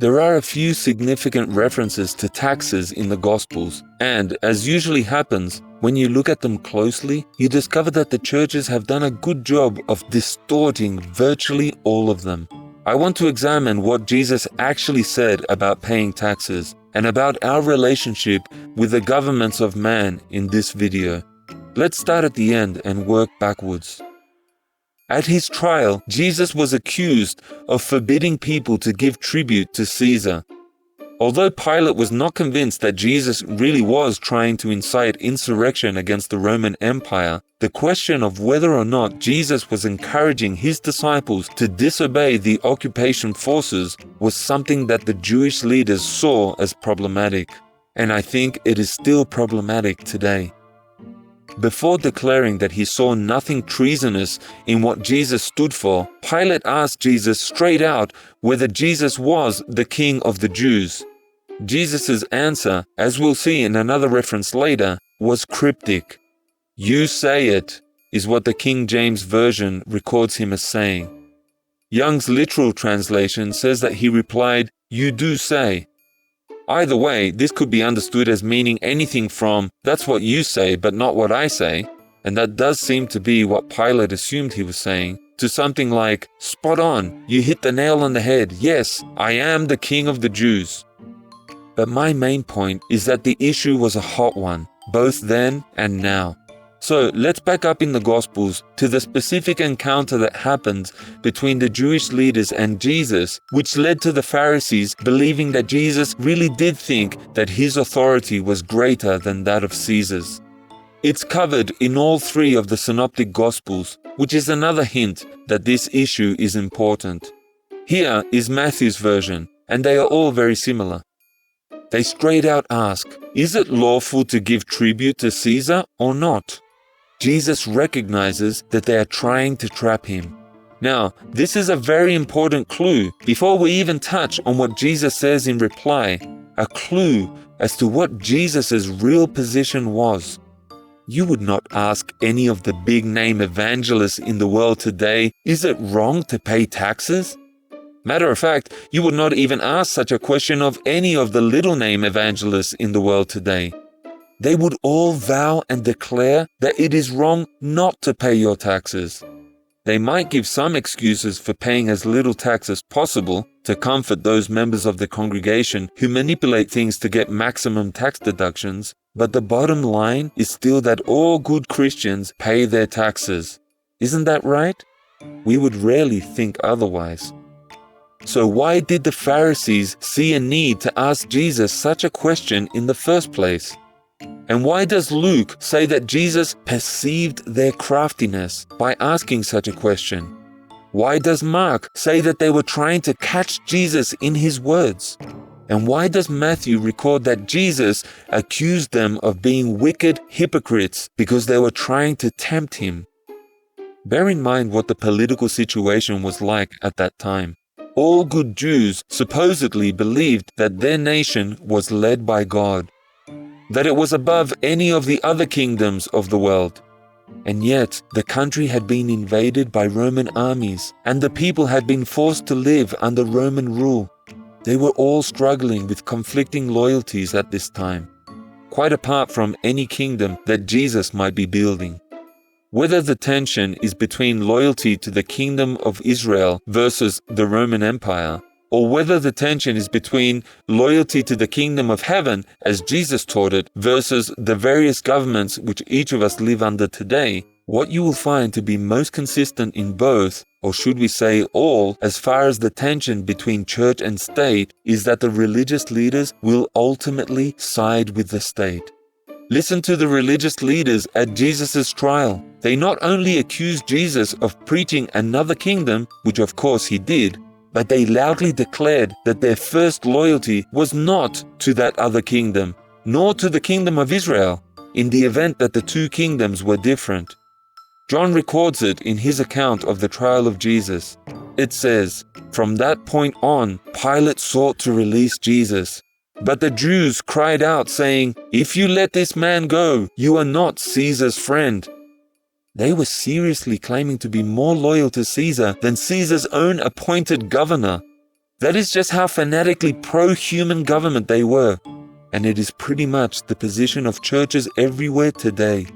There are a few significant references to taxes in the Gospels, and, as usually happens, when you look at them closely, you discover that the churches have done a good job of distorting virtually all of them. I want to examine what Jesus actually said about paying taxes and about our relationship with the governments of man in this video. Let's start at the end and work backwards. At his trial, Jesus was accused of forbidding people to give tribute to Caesar. Although Pilate was not convinced that Jesus really was trying to incite insurrection against the Roman Empire, the question of whether or not Jesus was encouraging his disciples to disobey the occupation forces was something that the Jewish leaders saw as problematic. And I think it is still problematic today. Before declaring that he saw nothing treasonous in what Jesus stood for, Pilate asked Jesus straight out whether Jesus was the King of the Jews. Jesus' answer, as we'll see in another reference later, was cryptic. "You say it," is what the King James Version records him as saying. Young's literal translation says that he replied, "You do say." Either way, this could be understood as meaning anything from, "That's what you say, but not what I say," and that does seem to be what Pilate assumed he was saying, to something like, "Spot on, you hit the nail on the head, yes, I am the King of the Jews." But my main point is that the issue was a hot one, both then and now. So let's back up in the Gospels to the specific encounter that happened between the Jewish leaders and Jesus, which led to the Pharisees believing that Jesus really did think that his authority was greater than that of Caesar's. It's covered in all three of the Synoptic Gospels, which is another hint that this issue is important. Here is Matthew's version, and they are all very similar. They straight out ask, "Is it lawful to give tribute to Caesar or not?" Jesus recognizes that they are trying to trap him. Now, this is a very important clue before we even touch on what Jesus says in reply, a clue as to what Jesus' real position was. You would not ask any of the big-name evangelists in the world today, "Is it wrong to pay taxes?" Matter of fact, you would not even ask such a question of any of the little-name evangelists in the world today. They would all vow and declare that it is wrong not to pay your taxes. They might give some excuses for paying as little tax as possible to comfort those members of the congregation who manipulate things to get maximum tax deductions, but the bottom line is still that all good Christians pay their taxes. Isn't that right? We would rarely think otherwise. So why did the Pharisees see a need to ask Jesus such a question in the first place? And why does Luke say that Jesus perceived their craftiness by asking such a question? Why does Mark say that they were trying to catch Jesus in his words? And why does Matthew record that Jesus accused them of being wicked hypocrites because they were trying to tempt him? Bear in mind what the political situation was like at that time. All good Jews supposedly believed that their nation was led by God, that it was above any of the other kingdoms of the world. And yet, the country had been invaded by Roman armies, and the people had been forced to live under Roman rule. They were all struggling with conflicting loyalties at this time, quite apart from any kingdom that Jesus might be building. Whether the tension is between loyalty to the kingdom of Israel versus the Roman Empire, or whether the tension is between loyalty to the kingdom of heaven, as Jesus taught it, versus the various governments which each of us live under today, what you will find to be most consistent in both, or should we say all, as far as the tension between church and state, is that the religious leaders will ultimately side with the state. Listen to the religious leaders at Jesus' trial. They not only accused Jesus of preaching another kingdom, which of course he did, but they loudly declared that their first loyalty was not to that other kingdom, nor to the kingdom of Israel, in the event that the two kingdoms were different. John records it in his account of the trial of Jesus. It says, "From that point on, Pilate sought to release Jesus. But the Jews cried out, saying, 'If you let this man go, you are not Caesar's friend.'" They were seriously claiming to be more loyal to Caesar than Caesar's own appointed governor. That is just how fanatically pro-human government they were. And it is pretty much the position of churches everywhere today.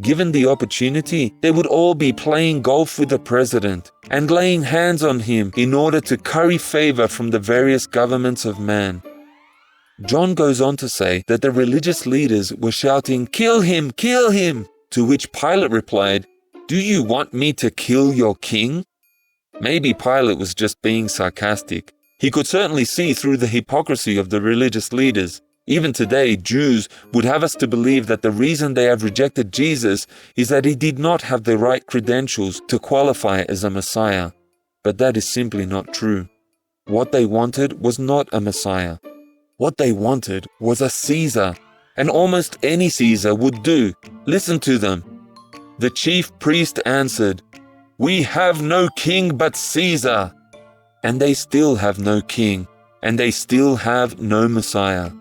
Given the opportunity, they would all be playing golf with the president and laying hands on him in order to curry favor from the various governments of man. John goes on to say that the religious leaders were shouting, "Kill him! Kill him!" To which Pilate replied, "Do you want me to kill your king?" Maybe Pilate was just being sarcastic. He could certainly see through the hypocrisy of the religious leaders. Even today, Jews would have us to believe that the reason they have rejected Jesus is that he did not have the right credentials to qualify as a Messiah. But that is simply not true. What they wanted was not a Messiah. What they wanted was a Caesar, and almost any Caesar would do. Listen to them. The chief priest answered, "We have no king but Caesar." And they still have no king, and they still have no Messiah.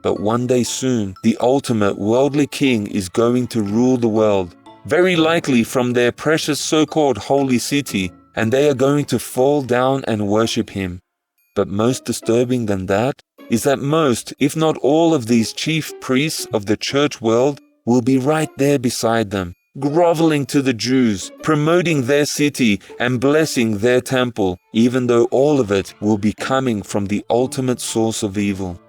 But one day soon, the ultimate worldly king is going to rule the world, very likely from their precious so-called holy city, and they are going to fall down and worship him. But most disturbing than that is that most, if not all of these chief priests of the church world will be right there beside them, groveling to the Jews, promoting their city and blessing their temple, even though all of it will be coming from the ultimate source of evil.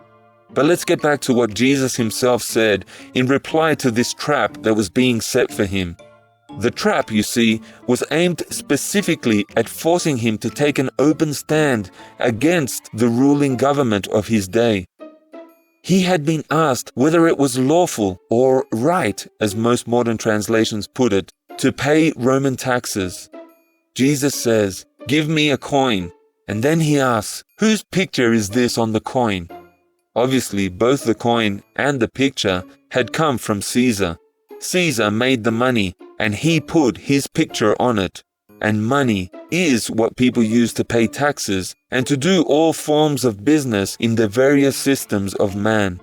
But let's get back to what Jesus himself said in reply to this trap that was being set for him. The trap, you see, was aimed specifically at forcing him to take an open stand against the ruling government of his day. He had been asked whether it was lawful or right, as most modern translations put it, to pay Roman taxes. Jesus says, "Give me a coin." And then he asks, "Whose picture is this on the coin?" Obviously, both the coin and the picture had come from Caesar. Caesar made the money, and he put his picture on it. And money is what people use to pay taxes and to do all forms of business in the various systems of man.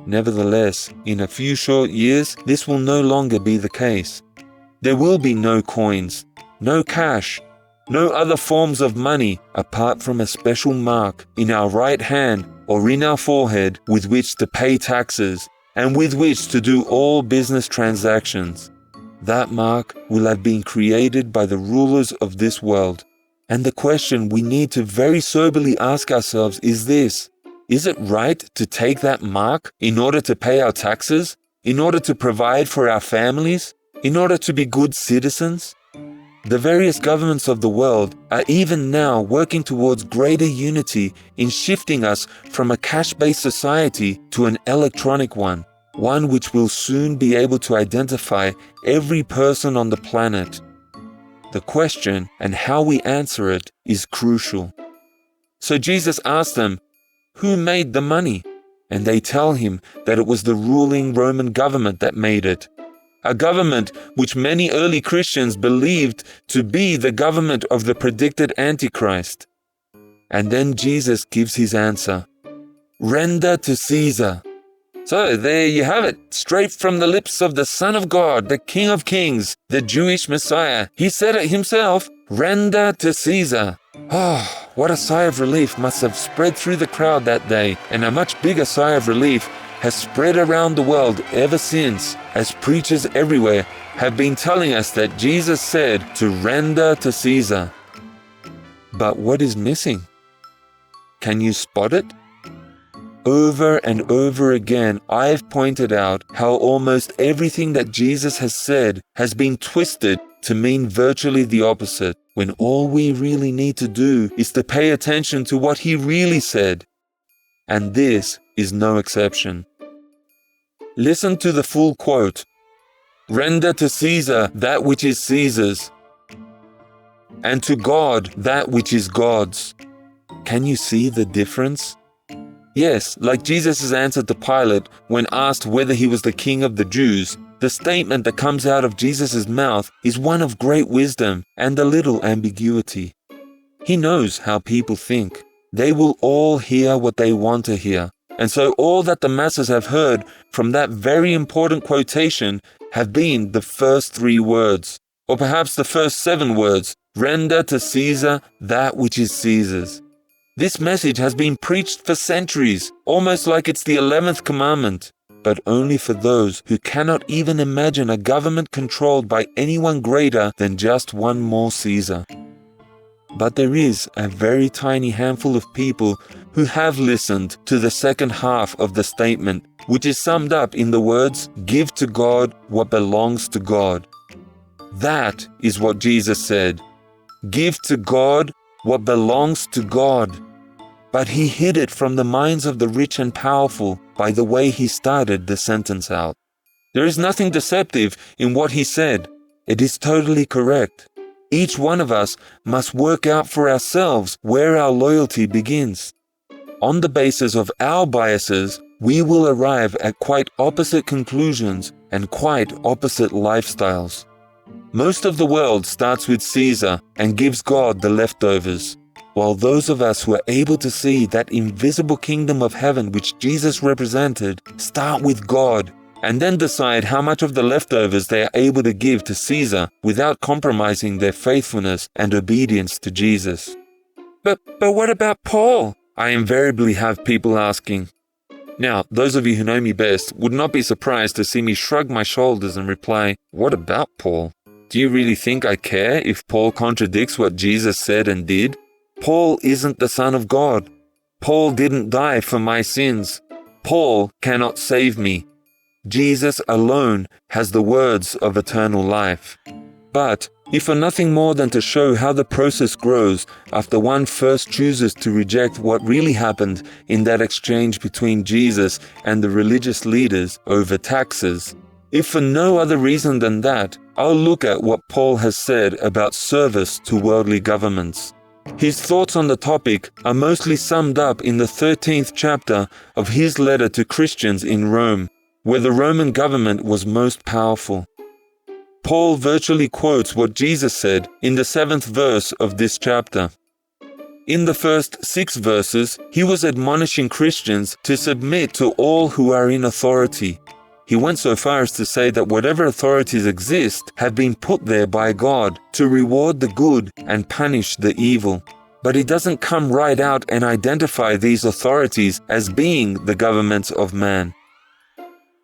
Nevertheless, in a few short years, this will no longer be the case. There will be no coins, no cash, no other forms of money apart from a special mark in our right hand or in our forehead with which to pay taxes and with which to do all business transactions. That mark will have been created by the rulers of this world. And the question we need to very soberly ask ourselves is this: is it right to take that mark in order to pay our taxes, in order to provide for our families, in order to be good citizens? The various governments of the world are even now working towards greater unity in shifting us from a cash-based society to an electronic one which will soon be able to identify every person on the planet. The question and how we answer it is crucial. So Jesus asked them, "Who made the money?" And they tell him that it was the ruling Roman government that made it. A government which many early Christians believed to be the government of the predicted Antichrist. And then Jesus gives his answer: "Render to Caesar." So there you have it, straight from the lips of the Son of God, the King of Kings, the Jewish Messiah. He said it himself, "Render to Caesar." Oh, what a sigh of relief must have spread through the crowd that day, and a much bigger sigh of relief has spread around the world ever since, as preachers everywhere have been telling us that Jesus said to render to Caesar. But what is missing? Can you spot it? Over and over again, I've pointed out how almost everything that Jesus has said has been twisted to mean virtually the opposite, when all we really need to do is to pay attention to what he really said. And this is no exception. Listen to the full quote. "Render to Caesar that which is Caesar's, and to God that which is God's." Can you see the difference? Yes, like Jesus' answer to Pilate when asked whether he was the king of the Jews, the statement that comes out of Jesus' mouth is one of great wisdom and a little ambiguity. He knows how people think. They will all hear what they want to hear. And so all that the masses have heard from that very important quotation have been the first 3 words, or perhaps the first 7 words, "Render to Caesar that which is Caesar's." This message has been preached for centuries, almost like it's the 11th commandment, but only for those who cannot even imagine a government controlled by anyone greater than just one more Caesar. But there is a very tiny handful of people who have listened to the second half of the statement, which is summed up in the words, "Give to God what belongs to God." That is what Jesus said. Give to God what belongs to God. But he hid it from the minds of the rich and powerful by the way he started the sentence out. There is nothing deceptive in what he said. It is totally correct. Each one of us must work out for ourselves where our loyalty begins. On the basis of our biases, we will arrive at quite opposite conclusions and quite opposite lifestyles. Most of the world starts with Caesar and gives God the leftovers, while those of us who are able to see that invisible kingdom of heaven which Jesus represented start with God and then decide how much of the leftovers they are able to give to Caesar without compromising their faithfulness and obedience to Jesus. But what about Paul? I invariably have people asking. Now, those of you who know me best would not be surprised to see me shrug my shoulders and reply, "What about Paul? Do you really think I care if Paul contradicts what Jesus said and did? Paul isn't the Son of God. Paul didn't die for my sins. Paul cannot save me. Jesus alone has the words of eternal life." But if for nothing more than to show how the process grows after one first chooses to reject what really happened in that exchange between Jesus and the religious leaders over taxes, if for no other reason than that, I'll look at what Paul has said about service to worldly governments. His thoughts on the topic are mostly summed up in the 13th chapter of his letter to Christians in Rome, where the Roman government was most powerful. Paul virtually quotes what Jesus said in the 7th verse of this chapter. In the first 6 verses, he was admonishing Christians to submit to all who are in authority. He went so far as to say that whatever authorities exist have been put there by God to reward the good and punish the evil. But he doesn't come right out and identify these authorities as being the governments of man.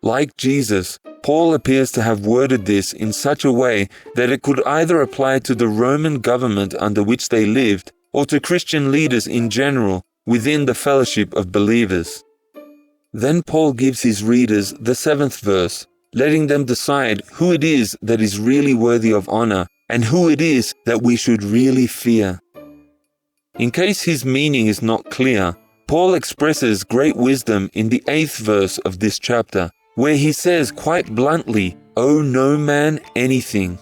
Like Jesus, Paul appears to have worded this in such a way that it could either apply to the Roman government under which they lived or to Christian leaders in general within the fellowship of believers. Then Paul gives his readers the 7th verse, letting them decide who it is that is really worthy of honor and who it is that we should really fear. In case his meaning is not clear, Paul expresses great wisdom in the 8th verse of this chapter, where he says quite bluntly, "Owe no man anything."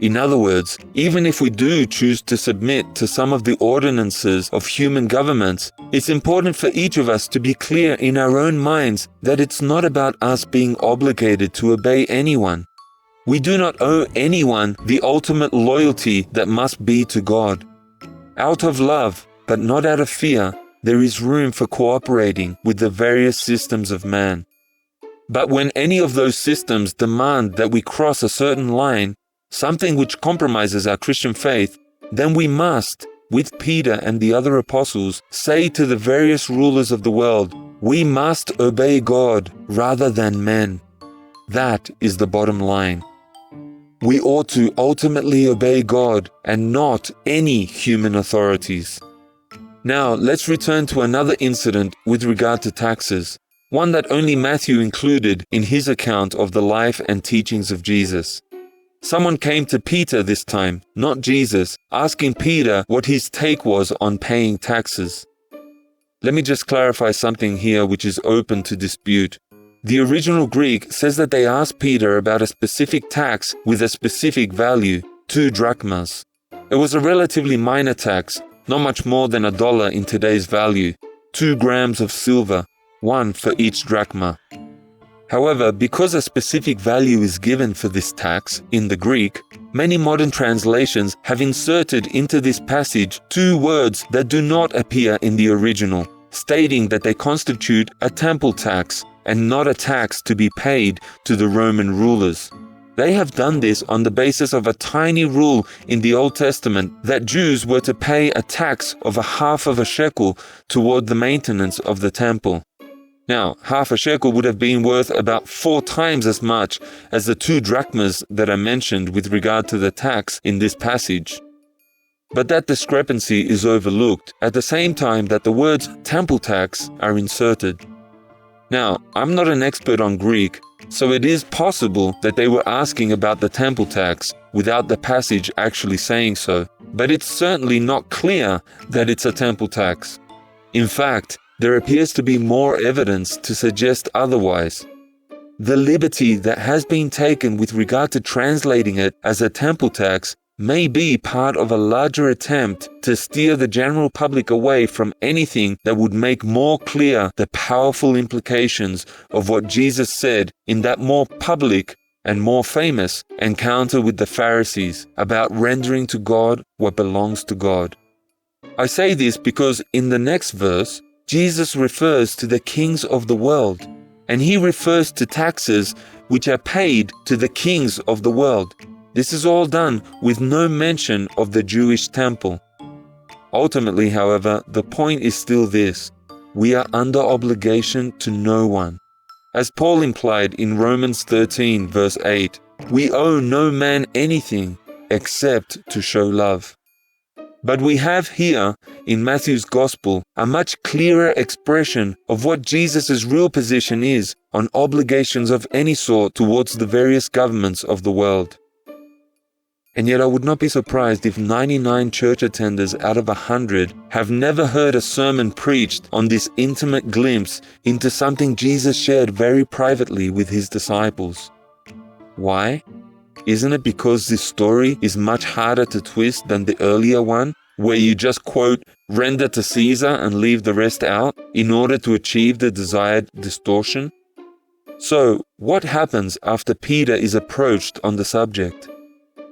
In other words, even if we do choose to submit to some of the ordinances of human governments, it's important for each of us to be clear in our own minds that it's not about us being obligated to obey anyone. We do not owe anyone the ultimate loyalty that must be to God. Out of love, but not out of fear, there is room for cooperating with the various systems of man. But when any of those systems demand that we cross a certain line, something which compromises our Christian faith, then we must, with Peter and the other apostles, say to the various rulers of the world, we must obey God rather than men. That is the bottom line. We ought to ultimately obey God and not any human authorities. Now, let's return to another incident with regard to taxes, one that only Matthew included in his account of the life and teachings of Jesus. Someone came to Peter this time, not Jesus, asking Peter what his take was on paying taxes. Let me just clarify something here which is open to dispute. The original Greek says that they asked Peter about a specific tax with a specific value, 2 drachmas. It was a relatively minor tax, not much more than $1 in today's value, 2 grams of silver, 1 for each drachma. However, because a specific value is given for this tax in the Greek, many modern translations have inserted into this passage 2 words that do not appear in the original, stating that they constitute a temple tax and not a tax to be paid to the Roman rulers. They have done this on the basis of a tiny rule in the Old Testament that Jews were to pay a tax of a half of a shekel toward the maintenance of the temple. Now, half a shekel would have been worth about 4 times as much as the 2 drachmas that are mentioned with regard to the tax in this passage. But that discrepancy is overlooked at the same time that the words temple tax are inserted. Now, I'm not an expert on Greek, so it is possible that they were asking about the temple tax without the passage actually saying so, but it's certainly not clear that it's a temple tax. In fact, there appears to be more evidence to suggest otherwise. The liberty that has been taken with regard to translating it as a temple tax may be part of a larger attempt to steer the general public away from anything that would make more clear the powerful implications of what Jesus said in that more public and more famous encounter with the Pharisees about rendering to God what belongs to God. I say this because in the next verse, Jesus refers to the kings of the world, and he refers to taxes which are paid to the kings of the world. This is all done with no mention of the Jewish temple. Ultimately, however, the point is still this: we are under obligation to no one. As Paul implied in Romans 13, verse 8, we owe no man anything except to show love. But we have here, in Matthew's Gospel, a much clearer expression of what Jesus' real position is on obligations of any sort towards the various governments of the world. And yet I would not be surprised if 99 church attenders out of 100 have never heard a sermon preached on this intimate glimpse into something Jesus shared very privately with his disciples. Why? Isn't it because this story is much harder to twist than the earlier one, where you just quote, "render to Caesar" and leave the rest out in order to achieve the desired distortion? So, what happens after Peter is approached on the subject?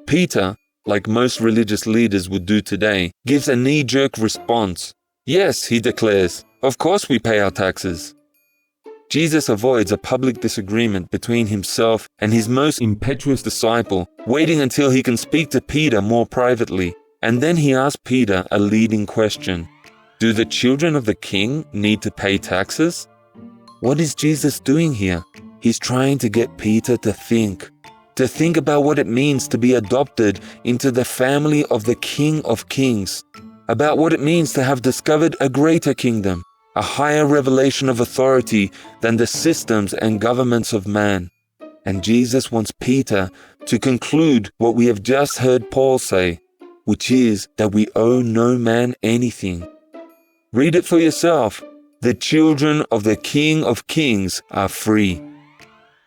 Peter, like most religious leaders would do today, gives a knee-jerk response. Yes, he declares, of course we pay our taxes. Jesus avoids a public disagreement between himself and his most impetuous disciple, waiting until he can speak to Peter more privately, and then he asks Peter a leading question. Do the children of the king need to pay taxes? What is Jesus doing here? He's trying to get Peter to think about what it means to be adopted into the family of the King of Kings, about what it means to have discovered a greater kingdom, a higher revelation of authority than the systems and governments of man. And Jesus wants Peter to conclude what we have just heard Paul say, which is that we owe no man anything. Read it for yourself. The children of the King of Kings are free.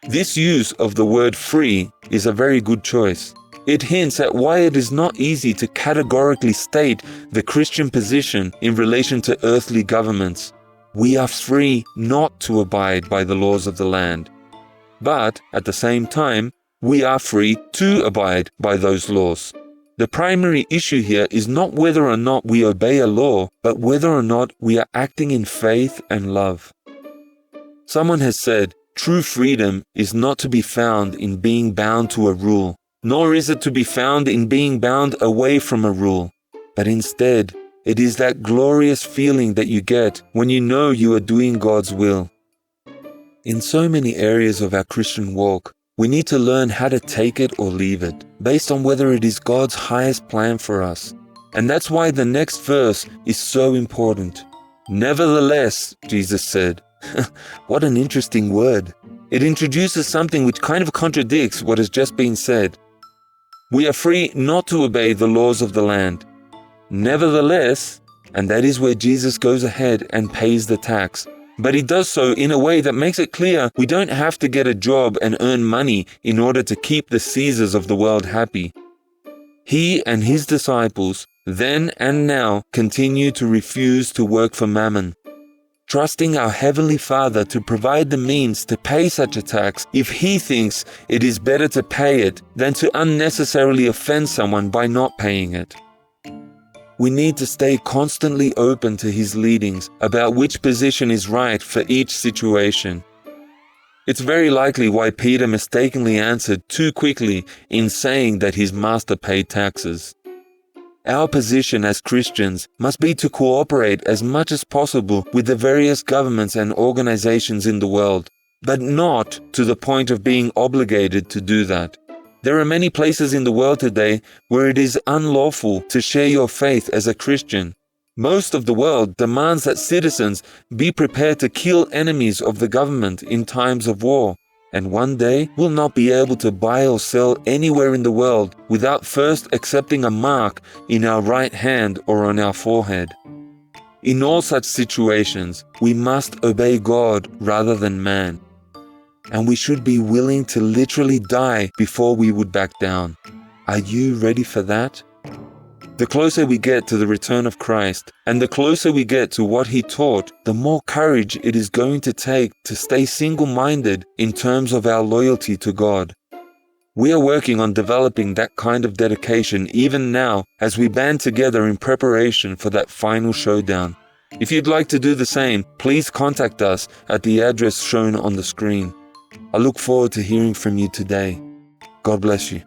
This use of the word free is a very good choice. It hints at why it is not easy to categorically state the Christian position in relation to earthly governments. We are free not to abide by the laws of the land. But, at the same time, we are free to abide by those laws. The primary issue here is not whether or not we obey a law, but whether or not we are acting in faith and love. Someone has said, true freedom is not to be found in being bound to a rule, nor is it to be found in being bound away from a rule, but instead, it is that glorious feeling that you get when you know you are doing God's will. In so many areas of our Christian walk, we need to learn how to take it or leave it, based on whether it is God's highest plan for us. And that's why the next verse is so important. Nevertheless, Jesus said. What an interesting word. It introduces something which kind of contradicts what has just been said. We are free not to obey the laws of the land. Nevertheless, and that is where Jesus goes ahead and pays the tax. But he does so in a way that makes it clear we don't have to get a job and earn money in order to keep the Caesars of the world happy. He and his disciples, then and now, continue to refuse to work for mammon, trusting our Heavenly Father to provide the means to pay such a tax if he thinks it is better to pay it than to unnecessarily offend someone by not paying it. We need to stay constantly open to his leadings about which position is right for each situation. It's very likely why Peter mistakenly answered too quickly in saying that his master paid taxes. Our position as Christians must be to cooperate as much as possible with the various governments and organizations in the world, but not to the point of being obligated to do that. There are many places in the world today where it is unlawful to share your faith as a Christian. Most of the world demands that citizens be prepared to kill enemies of the government in times of war, and one day will not be able to buy or sell anywhere in the world without first accepting a mark in our right hand or on our forehead. In all such situations, we must obey God rather than man, and we should be willing to literally die before we would back down. Are you ready for that? The closer we get to the return of Christ, and the closer we get to what He taught, the more courage it is going to take to stay single-minded in terms of our loyalty to God. We are working on developing that kind of dedication even now as we band together in preparation for that final showdown. If you'd like to do the same, please contact us at the address shown on the screen. I look forward to hearing from you today. God bless you.